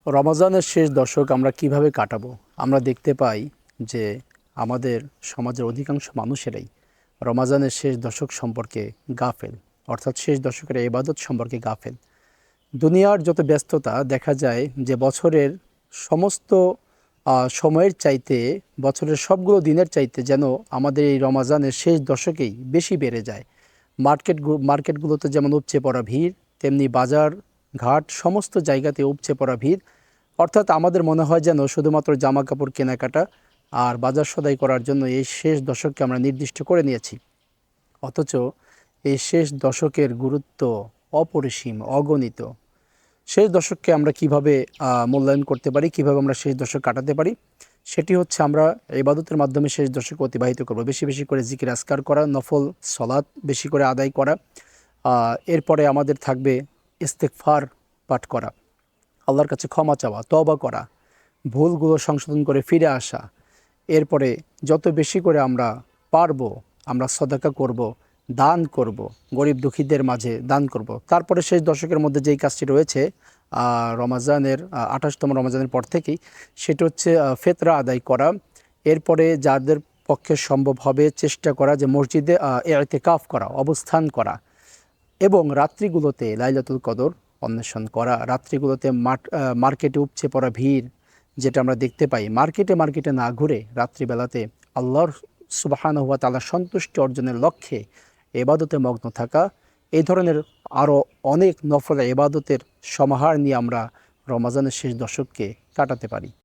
রমজানের শেষ দশক আমরা কিভাবে কাটাবো? আমরা দেখতে পাই যে আমাদের সমাজের অধিকাংশ মানুষেরাই রমজানের শেষ দশক সম্পর্কে গাফেল, অর্থাৎ শেষ দশকের ইবাদত সম্পর্কে গাফেল। দুনিয়ার যত ব্যস্ততা দেখা যায় যে বছরের সমস্ত সময়ের চাইতে, বছরের সবগুলো দিনের চাইতে যেন আমাদের এই রমজানের শেষ দশকেই বেশি বেড়ে যায়। মার্কেটগুলোতে যেমন উপচে পড়া ভিড়, তেমনি বাজার ঘাট সমস্ত জায়গাতে উপচে পড়া ভিড়। অর্থাৎ আমাদের মনে হয় যেন শুধুমাত্র জামা কাপড় কেনাকাটা আর বাজার সদাই করার জন্য এই শেষ দশককে আমরা নির্দিষ্ট করে নিয়েছি। অথচ এই শেষ দশকের গুরুত্ব অপরিসীম, অগণিত। শেষ দশককে আমরা কিভাবে মূল্যায়ন করতে পারি, কিভাবে আমরা শেষ দশক কাটাতে পারি, সেটি হচ্ছে আমরা ইবাদতের মাধ্যমে শেষ দশক অতিবাহিত করব। বেশি বেশি করে জিকির আজকার করা, নফল সলাৎ বেশি করে আদায় করা। এরপরে আমাদের থাকবে ইস্তেগফার পাঠ করা, আল্লাহর কাছে ক্ষমা চাওয়া, তওবা করা, ভুলগুলো সংশোধন করে ফিরে আসা। এরপরে যত বেশি করে আমরা পারবো আমরা সদাকা করব, দান করব, গরিব দুঃখীদের মাঝে দান করব। তারপরে শেষ দশকের মধ্যে যেই কাজটি রয়েছে রমজানের 28তম রমজানের পর থেকেই, সেটা হচ্ছে ফিতরা আদায় করা। এরপরে যাদের পক্ষে সম্ভব হবে চেষ্টা করা যে মসজিদে ইতিকাফ করা, অবস্থান করা, এবং রাত্রিগুলোতে লাইলাতুল কদর অন্বেষণ করা। রাত্রিগুলোতে মার্কেটে উপচে পড়া ভিড় যেটা আমরা দেখতে পাই, মার্কেটে না ঘুরে রাত্রিবেলাতে আল্লাহর সুবহানাহু ওয়া তাআলার সন্তুষ্টি অর্জনের লক্ষ্যে ইবাদতে মগ্ন থাকা। এই ধরনের আরও অনেক নফল ইবাদতের সমাহার নিয়ে আমরা রমজানের শেষ দশককে কাটাতে পারি।